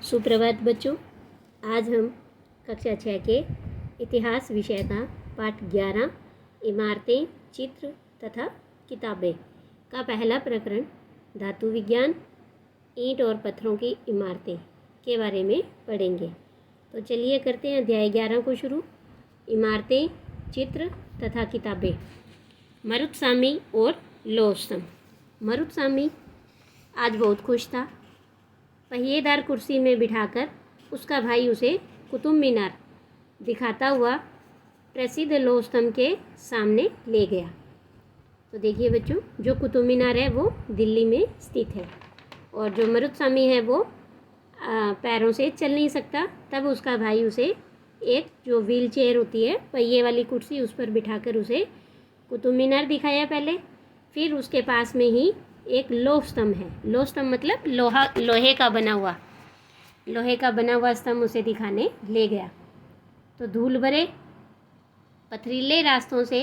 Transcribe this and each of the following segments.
सुप्रभात बच्चों। आज हम कक्षा 6 के इतिहास विषय का पाठ 11 इमारतें, चित्र तथा किताबें का पहला प्रकरण धातु विज्ञान, ईंट और पत्थरों की इमारतें के बारे में पढ़ेंगे। तो चलिए करते हैं अध्याय 11 को शुरू। इमारतें, चित्र तथा किताबें। मरुत्सामी और लौह स्तंभ। मरुत्सामी आज बहुत खुश था। पहिएदार कुर्सी में बिठाकर उसका भाई उसे कुतुब मीनार दिखाता हुआ प्रसिद्ध लौह स्तंभ के सामने ले गया। तो देखिए बच्चों, जो कुतुब मीनार है वो दिल्ली में स्थित है और जो मरुत्सामी है वो पैरों से चल नहीं सकता। तब उसका भाई उसे एक जो व्हील चेयर होती है, पहिए वाली कुर्सी, उस पर बिठाकर उसे कुतुब मीनार दिखाया पहले। फिर उसके पास में ही एक लौह स्तंभ है। लौह स्तंभ मतलब लोहे का बना हुआ स्तंभ उसे दिखाने ले गया। तो धूल भरे पथरीले रास्तों से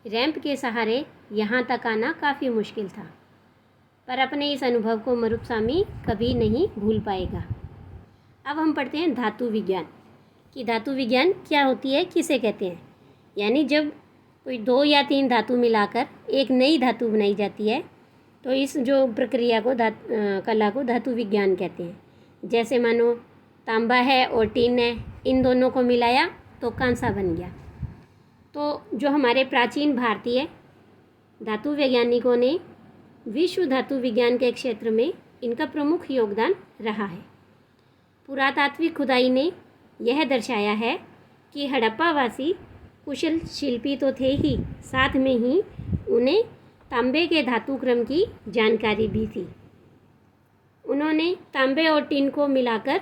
रैंप के सहारे यहाँ तक आना काफ़ी मुश्किल था, पर अपने इस अनुभव को मरुत्सामी कभी नहीं भूल पाएगा। अब हम पढ़ते हैं धातु विज्ञान कि धातु विज्ञान क्या होती है, किसे कहते हैं। यानी जब कोई 2 या 3 धातु मिलाकर एक नई धातु बनाई जाती है तो इस जो प्रक्रिया को कला को धातु विज्ञान कहते हैं। जैसे मानो तांबा है और टीन है, इन दोनों को मिलाया तो कांसा बन गया। तो जो हमारे प्राचीन भारतीय धातु वैज्ञानिकों ने विश्व धातु विज्ञान के क्षेत्र में इनका प्रमुख योगदान रहा है। पुरातात्विक खुदाई ने यह दर्शाया है कि हड़प्पावासी कुशल शिल्पी तो थे ही, साथ में ही उन्हें तांबे के धातु क्रम की जानकारी भी थी। उन्होंने तांबे और टिन को मिलाकर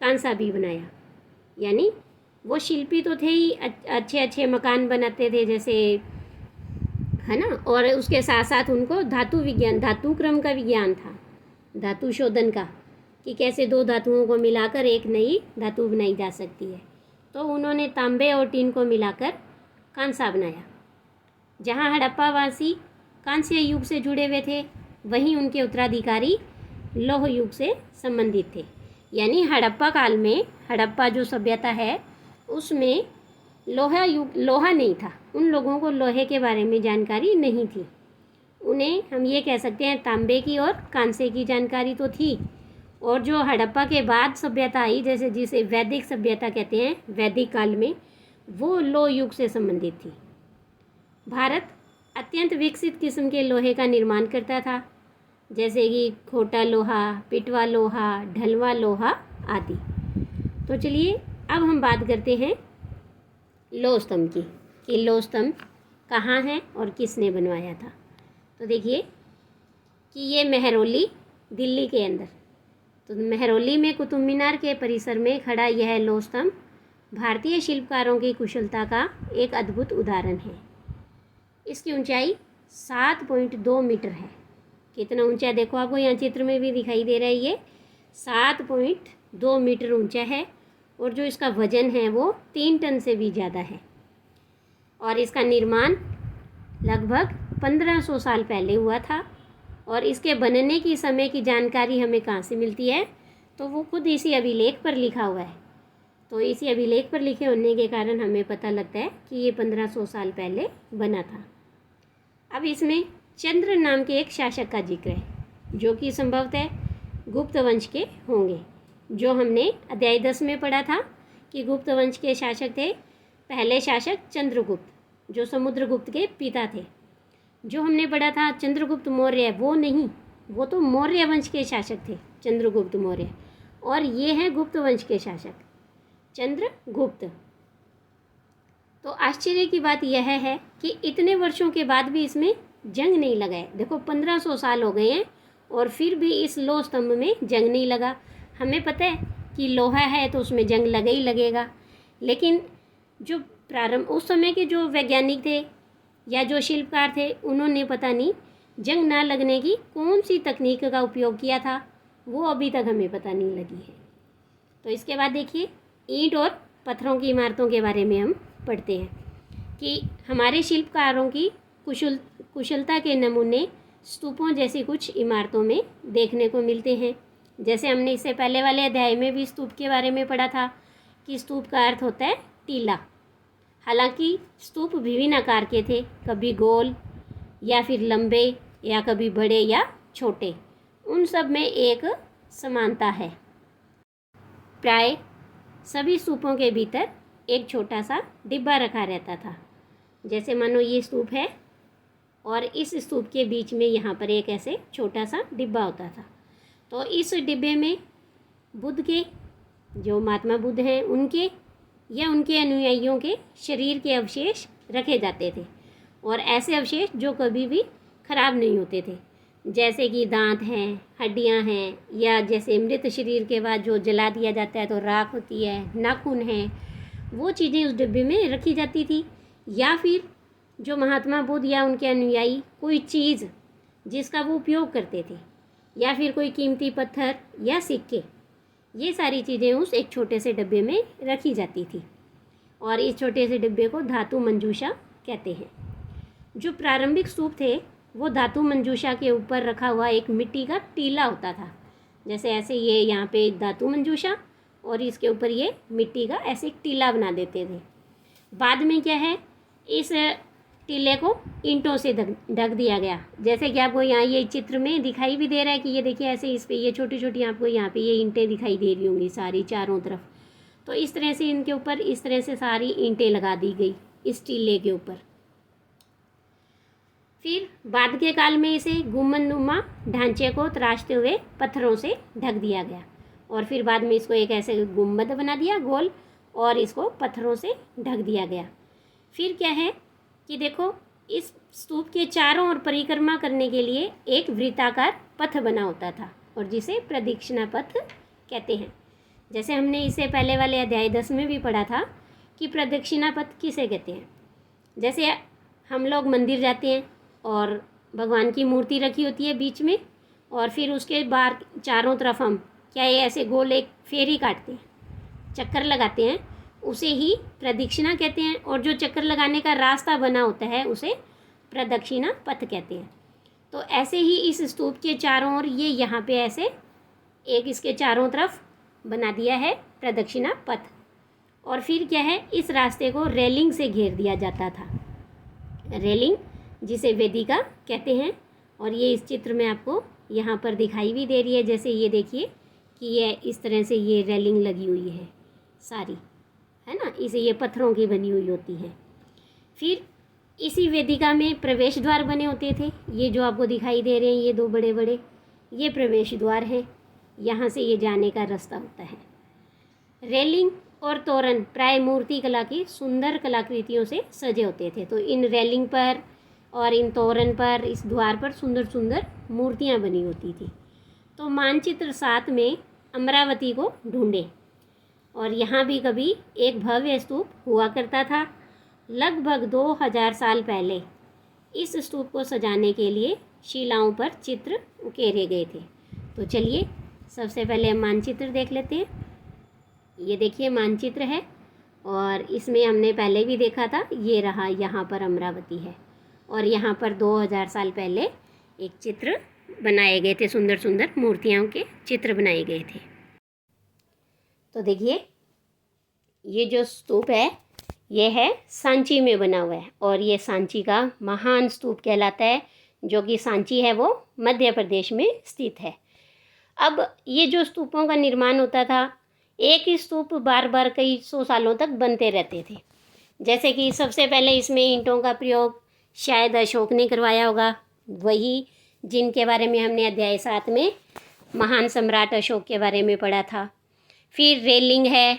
कांसा भी बनाया। यानी वो शिल्पी तो थे ही, अच्छे अच्छे मकान बनाते थे जैसे, है ना। और उसके साथ साथ उनको धातु विज्ञान, धातु क्रम का विज्ञान था, धातु शोधन का, कि कैसे 2 धातुओं को मिलाकर एक नई धातु बनाई जा सकती है। तो उन्होंने तांबे और टिन को मिलाकर कांसा बनाया। जहाँ हड़प्पावासी कांस्य युग से जुड़े हुए थे, वहीं उनके उत्तराधिकारी लौह युग से संबंधित थे। यानी हड़प्पा काल में, हड़प्पा जो सभ्यता है उसमें लोहा नहीं था। उन लोगों को लोहे के बारे में जानकारी नहीं थी। उन्हें हम ये कह सकते हैं तांबे की और कांसे की जानकारी तो थी। और जो हड़प्पा के बाद सभ्यता आई, जैसे जिसे वैदिक सभ्यता कहते हैं, वैदिक काल में, वो लौह युग से संबंधित थी। भारत अत्यंत विकसित किस्म के लोहे का निर्माण करता था, जैसे कि खोटा लोहा, पिटवा लोहा, ढलवा लोहा आदि। तो चलिए अब हम बात करते हैं लौह स्तंभ की, कि लौह स्तंभ कहाँ है और किसने बनवाया था। तो देखिए कि ये मेहरौली, दिल्ली के अंदर, तो मेहरौली में कुतुब मीनार के परिसर में खड़ा यह लौह स्तंभ भारतीय शिल्पकारों की कुशलता का एक अद्भुत उदाहरण है। इसकी ऊंचाई 7.2 मीटर है। कितना ऊंचा देखो, आपको यहाँ चित्र में भी दिखाई दे रहा है। ये 7.2 मीटर ऊंचा है और जो इसका वजन है वो 3 टन से भी ज़्यादा है। और इसका निर्माण लगभग 1500 साल पहले हुआ था। और इसके बनने की समय की जानकारी हमें कहाँ से मिलती है, तो वो खुद इसी अभिलेख पर लिखा हुआ है। तो इसी अभिलेख पर लिखे होने के कारण हमें पता लगता है कि ये 1500 साल पहले बना था। अब इसमें चंद्र नाम के एक शासक का जिक्र है, जो कि संभवतः गुप्त वंश के होंगे। जो हमने अध्याय 10 में पढ़ा था कि गुप्त वंश के शासक थे पहले शासक चंद्रगुप्त, जो समुद्रगुप्त के पिता थे। जो हमने पढ़ा था चंद्रगुप्त मौर्य, वो नहीं, वो तो मौर्य वंश के शासक थे, चंद्रगुप्त मौर्य। और ये हैं गुप्त वंश के शासक चंद्रगुप्त। तो आश्चर्य की बात यह है कि इतने वर्षों के बाद भी इसमें जंग नहीं लगा है। देखो 1500 साल हो गए हैं और फिर भी इस लौह स्तंभ में जंग नहीं लगा। हमें पता है कि लोहा है तो उसमें जंग लगा ही लगेगा, लेकिन जो प्रारंभ उस समय के जो वैज्ञानिक थे या जो शिल्पकार थे, उन्होंने पता नहीं जंग ना लगने की कौन सी तकनीक का उपयोग किया था, वो अभी तक हमें पता नहीं लगी है। तो इसके बाद देखिए ईंट और पत्थरों की इमारतों के बारे में हम पढ़ते हैं कि हमारे शिल्पकारों की कुशलता के नमूने स्तूपों जैसी कुछ इमारतों में देखने को मिलते हैं। जैसे हमने इससे पहले वाले अध्याय में भी स्तूप के बारे में पढ़ा था कि स्तूप का अर्थ होता है टीला। हालांकि स्तूप विभिन्न आकार के थे, कभी गोल या फिर लंबे या कभी बड़े या छोटे। उन सब में एक समानता है। प्राय सभी स्तूपों के भीतर एक छोटा सा डिब्बा रखा रहता था। जैसे मानो ये स्तूप है और इस स्तूप के बीच में यहाँ पर एक ऐसे छोटा सा डिब्बा होता था। तो इस डिब्बे में बुद्ध के, जो महात्मा बुद्ध हैं, उनके या उनके अनुयायियों के शरीर के अवशेष रखे जाते थे, और ऐसे अवशेष जो कभी भी खराब नहीं होते थे, जैसे कि दांत हैं, हड्डियां हैं, या जैसे मृत शरीर के बाद जो जला दिया जाता है तो राख होती है, नाखून हैं, वो चीज़ें उस डिब्बे में रखी जाती थी। या फिर जो महात्मा बुद्ध या उनके अनुयायी कोई चीज़ जिसका वो उपयोग करते थे, या फिर कोई कीमती पत्थर या सिक्के, ये सारी चीज़ें उस एक छोटे से डिब्बे में रखी जाती थी, और इस छोटे से डिब्बे को धातु मंजूषा कहते हैं। जो प्रारंभिक स्तूप थे वो धातु मंजूषा के ऊपर रखा हुआ एक मिट्टी का टीला होता था। जैसे ऐसे ये यहाँ पे धातु मंजूषा और इसके ऊपर ये मिट्टी का ऐसे एक टीला बना देते थे। बाद में क्या है, इस टीले को ईंटों से ढक दिया गया। जैसे कि आपको यहाँ ये चित्र में दिखाई भी दे रहा है कि ये देखिए ऐसे इस पे ये छोटी छोटी आपको यहाँ पे ये ईंटें दिखाई दे रही होंगी सारी चारों तरफ। तो इस तरह से इनके ऊपर इस तरह से सारी ईंटें लगा दी गई इस टीले के ऊपर। फिर बाद के काल में इसे गुम्बदनुमा ढांचे को तराशते हुए पत्थरों से ढक दिया गया, और फिर बाद में इसको एक ऐसे गुम्बद बना दिया गोल, और इसको पत्थरों से ढक दिया गया। फिर क्या है कि देखो, इस स्तूप के चारों ओर परिक्रमा करने के लिए एक वृत्ताकार पथ बना होता था, और जिसे प्रदक्षिणा पथ कहते हैं। जैसे हमने इससे पहले वाले अध्याय 10 में भी पढ़ा था कि प्रदक्षिणा पथ किसे कहते हैं। जैसे हम लोग मंदिर जाते हैं और भगवान की मूर्ति रखी होती है बीच में, और फिर उसके बाहर चारों तरफ हम क्या ये ऐसे गोल एक फेरी काटते हैं, चक्कर लगाते हैं, उसे ही प्रदक्षिणा कहते हैं। और जो चक्कर लगाने का रास्ता बना होता है उसे प्रदक्षिणा पथ कहते हैं। तो ऐसे ही इस स्तूप के चारों ओर ये यहाँ पे ऐसे एक इसके चारों तरफ बना दिया है प्रदक्षिणा पथ। और फिर क्या है, इस रास्ते को रेलिंग से घेर दिया जाता था। रेलिंग जिसे वेदिका कहते हैं, और ये इस चित्र में आपको यहाँ पर दिखाई भी दे रही है। जैसे ये देखिए कि ये इस तरह से ये रेलिंग लगी हुई है सारी, है ना, इसे ये पत्थरों की बनी हुई होती है। फिर इसी वेदिका में प्रवेश द्वार बने होते थे। ये जो आपको दिखाई दे रहे हैं ये दो बड़े बड़े, ये प्रवेश द्वार हैं, यहाँ से ये जाने का रास्ता होता है। रेलिंग और तोरण प्राय मूर्ति कला की सुंदर कलाकृतियों से सजे होते थे। तो इन रेलिंग पर और इन तोरण पर, इस द्वार पर सुंदर सुंदर मूर्तियाँ बनी होती थी। तो मानचित्र 7 में अमरावती को ढूंढें, और यहाँ भी कभी एक भव्य स्तूप हुआ करता था। लगभग 2000 साल पहले इस स्तूप को सजाने के लिए शिलाओं पर चित्र उकेरे गए थे। तो चलिए सबसे पहले हम मानचित्र देख लेते हैं। ये देखिए मानचित्र है, और इसमें हमने पहले भी देखा था, ये रहा, यहाँ पर अमरावती है, और यहाँ पर 2000 साल पहले एक चित्र बनाए गए थे, सुंदर सुंदर मूर्तियों के चित्र बनाए गए थे। तो देखिए ये जो स्तूप है ये है सांची में बना हुआ है, और ये सांची का महान स्तूप कहलाता है, जो कि सांची है वो मध्य प्रदेश में स्थित है। अब ये जो स्तूपों का निर्माण होता था, एक ही स्तूप बार बार कई 100 सालों तक बनते रहते थे। जैसे कि सबसे पहले इसमें ईंटों का प्रयोग शायद अशोक ने करवाया होगा, वही जिनके बारे में हमने अध्याय 7 में महान सम्राट अशोक के बारे में पढ़ा था। फिर रेलिंग है,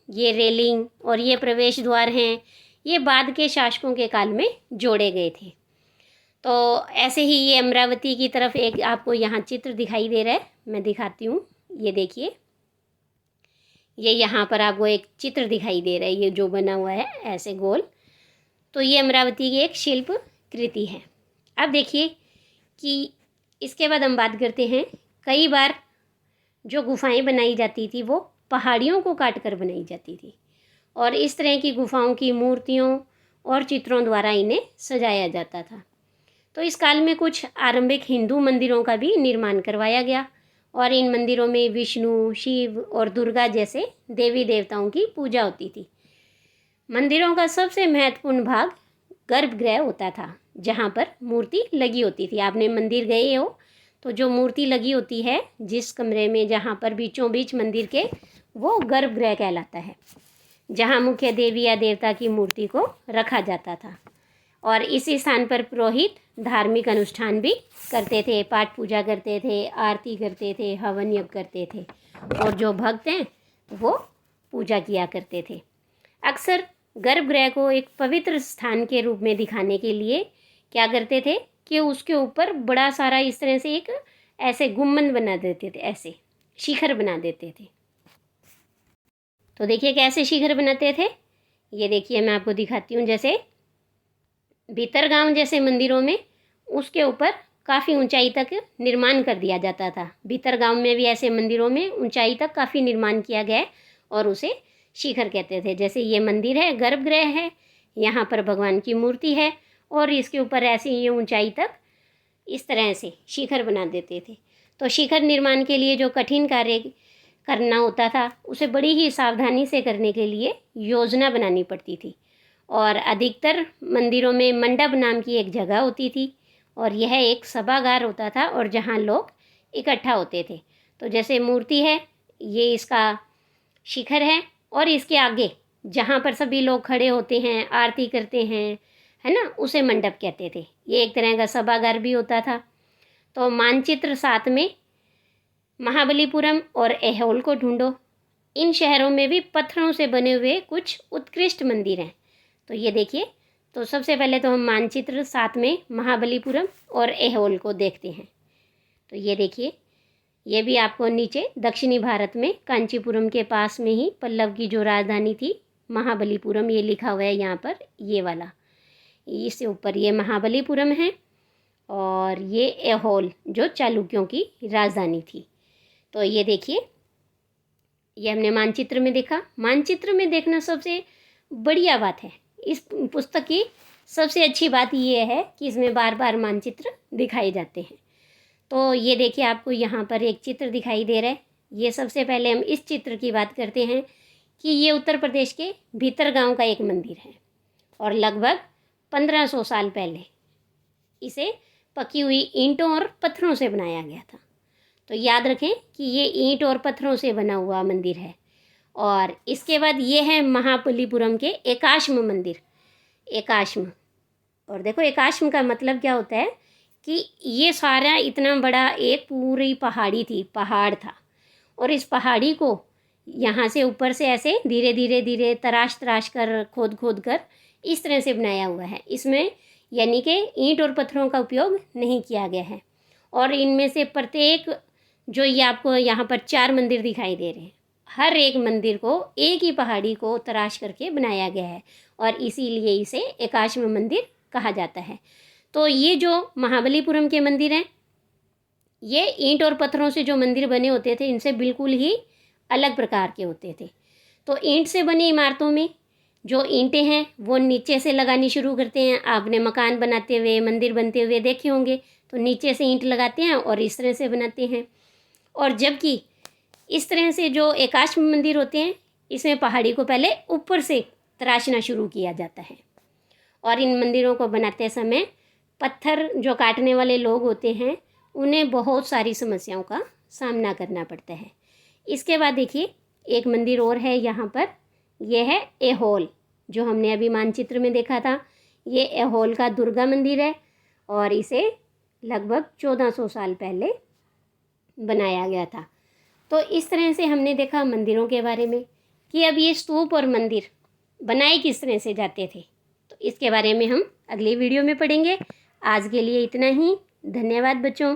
ये रेलिंग और ये प्रवेश द्वार हैं, ये बाद के शासकों के काल में जोड़े गए थे। तो ऐसे ही ये अमरावती की तरफ एक आपको यहाँ चित्र दिखाई दे रहा है, मैं दिखाती हूँ। ये देखिए, ये यहाँ पर आपको एक चित्र दिखाई दे रहा है, ये जो बना हुआ है ऐसे गोल, तो ये अमरावती की एक शिल्प कृति है। अब देखिए कि इसके बाद हम बात करते हैं, कई बार जो गुफाएं बनाई जाती थी वो पहाड़ियों को काट कर बनाई जाती थी, और इस तरह की गुफाओं की मूर्तियों और चित्रों द्वारा इन्हें सजाया जाता था। तो इस काल में कुछ आरंभिक हिंदू मंदिरों का भी निर्माण करवाया गया, और इन मंदिरों में विष्णु, शिव और दुर्गा जैसे देवी देवताओं की पूजा होती थी। मंदिरों का सबसे महत्वपूर्ण भाग गर्भगृह होता था, जहाँ पर मूर्ति लगी होती थी। आपने मंदिर गए हो तो जो मूर्ति लगी होती है जिस कमरे में, जहाँ पर बीचों बीच मंदिर के, वो गर्भगृह कहलाता है, जहाँ मुख्य देवी या देवता की मूर्ति को रखा जाता था। और इसी स्थान पर पुरोहित धार्मिक अनुष्ठान भी करते थे, पाठ पूजा करते थे, आरती करते थे, हवन यज्ञ करते थे, और जो भक्त हैं वो पूजा किया करते थे। अक्सर गर्भगृह को एक पवित्र स्थान के रूप में दिखाने के लिए क्या करते थे कि उसके ऊपर बड़ा सारा इस तरह से एक ऐसे गुम्बद बना देते थे, ऐसे शिखर बना देते थे। तो देखिए कैसे शिखर बनाते थे, ये देखिए मैं आपको दिखाती हूँ। जैसे भीतरगांव जैसे मंदिरों में उसके ऊपर काफ़ी ऊंचाई तक निर्माण कर दिया जाता था। भीतरगांव में भी ऐसे मंदिरों में ऊंचाई तक काफ़ी निर्माण किया गया है और उसे शिखर कहते थे। जैसे ये मंदिर है, गर्भगृह है, यहाँ पर भगवान की मूर्ति है और इसके ऊपर ऐसे ये ऊंचाई तक इस तरह से शिखर बना देते थे। तो शिखर निर्माण के लिए जो कठिन कार्य करना होता था उसे बड़ी ही सावधानी से करने के लिए योजना बनानी पड़ती थी। और अधिकतर मंदिरों में मंडप नाम की एक जगह होती थी और यह एक सभागार होता था और जहाँ लोग इकट्ठा होते थे। तो जैसे मूर्ति है, ये इसका शिखर है और इसके आगे जहाँ पर सभी लोग खड़े होते हैं, आरती करते हैं, है ना, उसे मंडप कहते थे। ये एक तरह का सभागार भी होता था। तो मानचित्र 7 में महाबलीपुरम और ऐहोल को ढूंढो। इन शहरों में भी पत्थरों से बने हुए कुछ उत्कृष्ट मंदिर हैं। तो ये देखिए, तो सबसे पहले तो हम मानचित्र 7 में महाबलीपुरम और ऐहोल को देखते हैं। तो ये देखिए, ये भी आपको नीचे दक्षिणी भारत में कांचीपुरम के पास में ही पल्लव की जो राजधानी थी महाबलीपुरम, ये लिखा हुआ है यहाँ पर, ये वाला, इससे ऊपर ये महाबलीपुरम है और ये ऐहोल जो चालुक्यों की राजधानी थी। तो ये देखिए, ये हमने मानचित्र में देखा। मानचित्र में देखना सबसे बढ़िया बात है। इस पुस्तक की सबसे अच्छी बात ये है कि इसमें बार बार मानचित्र दिखाए जाते हैं। तो ये देखिए, आपको यहाँ पर एक चित्र दिखाई दे रहा है। ये सबसे पहले हम इस चित्र की बात करते हैं कि ये उत्तर प्रदेश के भीतरगांव का एक मंदिर है और लगभग 1500 साल पहले इसे पकी हुई ईंटों और पत्थरों से बनाया गया था। तो याद रखें कि ये ईंट और पत्थरों से बना हुआ मंदिर है। और इसके बाद ये है महाबलीपुरम के एकाश्म मंदिर। एकाश्म, और देखो एकाश्म का मतलब क्या होता है कि ये सारा इतना बड़ा एक पूरी पहाड़ी थी, पहाड़ था, और इस पहाड़ी को यहाँ से ऊपर से ऐसे धीरे धीरे धीरे तराश तराश कर, खोद खोद कर इस तरह से बनाया हुआ है। इसमें यानी कि ईंट और पत्थरों का उपयोग नहीं किया गया है। और इनमें से प्रत्येक, जो ये आपको यहाँ पर 4 मंदिर दिखाई दे रहे हैं, हर एक मंदिर को एक ही पहाड़ी को तराश करके बनाया गया है और इसीलिए इसे एकाश्म मंदिर कहा जाता है। तो ये जो महाबलीपुरम के मंदिर हैं, ये ईंट और पत्थरों से जो मंदिर बने होते थे इनसे बिल्कुल ही अलग प्रकार के होते थे। तो ईंट से बनी इमारतों में जो ईंटें हैं वो नीचे से लगानी शुरू करते हैं। आपने मकान बनाते हुए, मंदिर बनते हुए देखे होंगे, तो नीचे से ईंट लगाते हैं और इस तरह से बनाते हैं। और जबकि इस तरह से जो एकाश्म मंदिर होते हैं, इसमें पहाड़ी को पहले ऊपर से तराशना शुरू किया जाता है। और इन मंदिरों को बनाते समय पत्थर जो काटने वाले लोग होते हैं उन्हें बहुत सारी समस्याओं का सामना करना पड़ता है। इसके बाद देखिए, एक मंदिर और है यहाँ पर, यह है ऐहोल, जो हमने अभी मानचित्र में देखा था। ये ऐहोल का दुर्गा मंदिर है और इसे लगभग 1400 साल पहले बनाया गया था। तो इस तरह से हमने देखा मंदिरों के बारे में कि अब ये स्तूप और मंदिर बनाए किस तरह से जाते थे। तो इसके बारे में हम अगली वीडियो में पढ़ेंगे। आज के लिए इतना ही। धन्यवाद बच्चों।